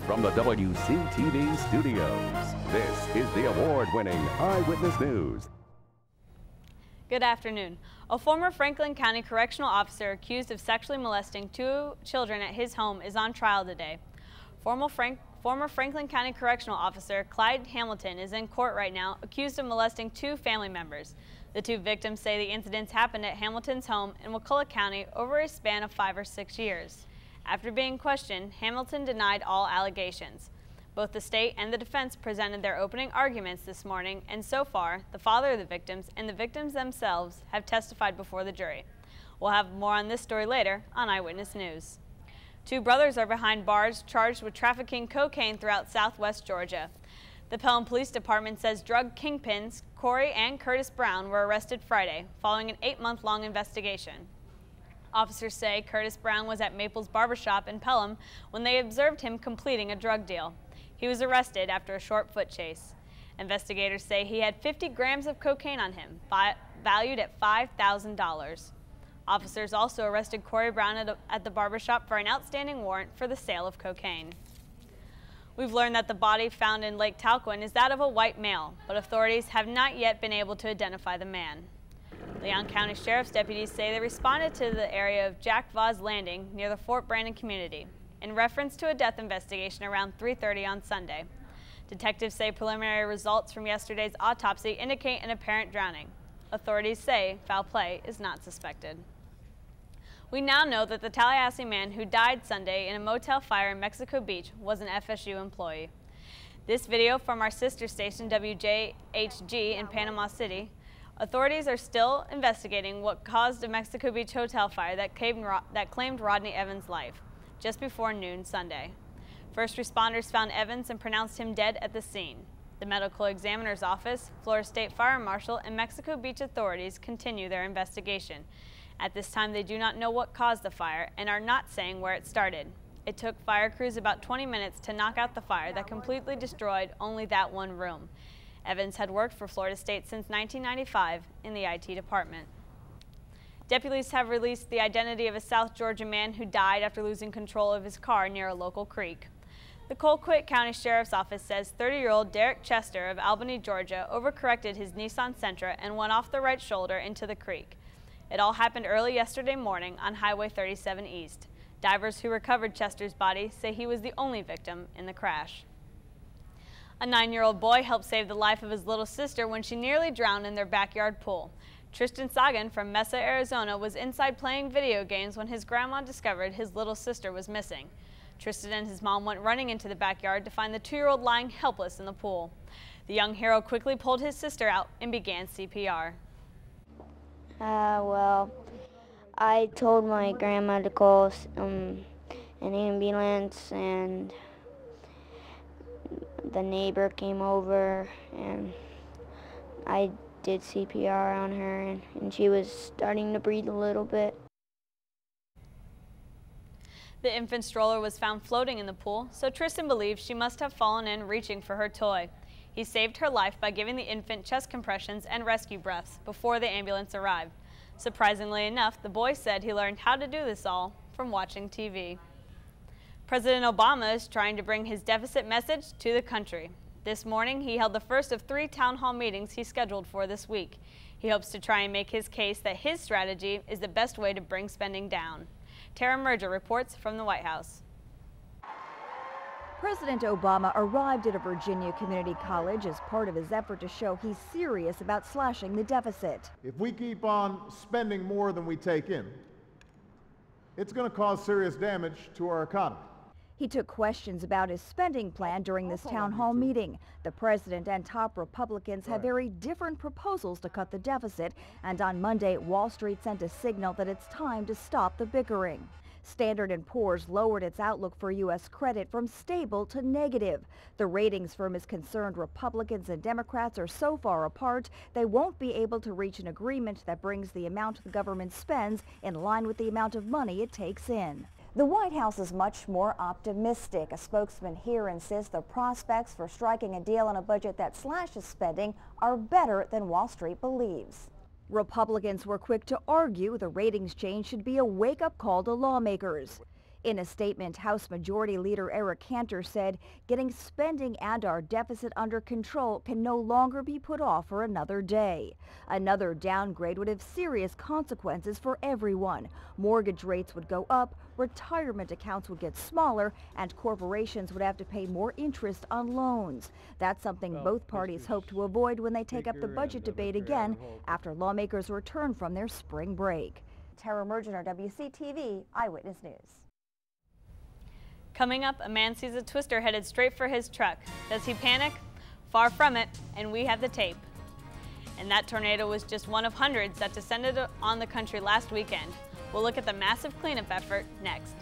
From the WCTV studios, this is the award-winning Eyewitness News. Good afternoon. A former Franklin County correctional officer accused of sexually molesting 2 children at his home is on trial today. Former Franklin County correctional officer Clyde Hamilton is in court right now, accused of molesting 2 family members. The 2 victims say the incidents happened at Hamilton's home in Wakulla County over a span of 5 or 6 years. After being questioned, Hamilton denied all allegations. Both the state and the defense presented their opening arguments this morning, and so far, the father of the victims and the victims themselves have testified before the jury. We'll have more on this story later on Eyewitness News. 2 brothers are behind bars charged with trafficking cocaine throughout southwest Georgia. The Pelham Police Department says drug kingpins Corey and Curtis Brown were arrested Friday, following an 8-month-long investigation. Officers say Curtis Brown was at Maples Barbershop in Pelham when they observed him completing a drug deal. He was arrested after a short foot chase. Investigators say he had 50 grams of cocaine on him, valued at $5,000. Officers also arrested Corey Brown at the barbershop for an outstanding warrant for the sale of cocaine. We've learned that the body found in Lake Talquin is that of a white male, but authorities have not yet been able to identify the man. Leon County Sheriff's deputies say they responded to the area of Jack Vaz Landing near the Fort Brandon community in reference to a death investigation around 3:30 on Sunday. Detectives say preliminary results from yesterday's autopsy indicate an apparent drowning. Authorities say foul play is not suspected. We now know that the Tallahassee man who died Sunday in a motel fire in Mexico Beach was an FSU employee. This video from our sister station WJHG in Panama City. Authorities are still investigating what caused a Mexico Beach hotel fire that claimed Rodney Evans' life just before noon Sunday. First responders found Evans and pronounced him dead at the scene. The medical examiner's office, Florida State Fire Marshal, and Mexico Beach authorities continue their investigation. At this time, they do not know what caused the fire and are not saying where it started. It took fire crews about 20 minutes to knock out the fire that completely destroyed only that one room. Evans had worked for Florida State since 1995 in the IT department. Deputies have released the identity of a South Georgia man who died after losing control of his car near a local creek. The Colquitt County Sheriff's Office says 30-year-old Derek Chester of Albany, Georgia, overcorrected his Nissan Sentra and went off the right shoulder into the creek. It all happened early yesterday morning on Highway 37 East. Divers who recovered Chester's body say he was the only victim in the crash. A 9-year-old boy helped save the life of his little sister when she nearly drowned in their backyard pool. Tristan Sagan from Mesa, Arizona was inside playing video games when his grandma discovered his little sister was missing. Tristan and his mom went running into the backyard to find the 2-year-old lying helpless in the pool. The young hero quickly pulled his sister out and began CPR. Well, I told my grandma to call an ambulance, and the neighbor came over and I did CPR on her, and she was starting to breathe a little bit. The infant stroller was found floating in the pool, so Tristan believes she must have fallen in reaching for her toy. He saved her life by giving the infant chest compressions and rescue breaths before the ambulance arrived. Surprisingly enough, the boy said he learned how to do this all from watching TV. President Obama is trying to bring his deficit message to the country. This morning, he held the first of 3 town hall meetings he scheduled for this week. He hopes to try and make his case that his strategy is the best way to bring spending down. Tara Merger reports from the White House. President Obama arrived at a Virginia community college as part of his effort to show he's serious about slashing the deficit. If we keep on spending more than we take in, it's going to cause serious damage to our economy. He took questions about his spending plan during this town hall meeting. The president and top Republicans have very different proposals to cut the deficit, and on Monday, Wall Street sent a signal that it's time to stop the bickering. Standard & Poor's lowered its outlook for U.S. credit from stable to negative. The ratings firm is concerned Republicans and Democrats are so far apart they won't be able to reach an agreement that brings the amount the government spends in line with the amount of money it takes in. The White House is much more optimistic. A spokesman here insists the prospects for striking a deal on a budget that slashes spending are better than Wall Street believes. Republicans were quick to argue the ratings change should be a wake-up call to lawmakers. In a statement, House Majority Leader Eric Cantor said getting spending and our deficit under control can no longer be put off for another day. Another downgrade would have serious consequences for everyone. Mortgage rates would go up, retirement accounts would get smaller, and corporations would have to pay more interest on loans. That's something both parties hope to avoid when they take up the budget debate again after lawmakers return from their spring break. Tara Mergener, WCTV Eyewitness News. Coming up, a man sees a twister headed straight for his truck. Does he panic? Far from it, and we have the tape. And that tornado was just one of hundreds that descended on the country last weekend. We'll look at the massive cleanup effort next.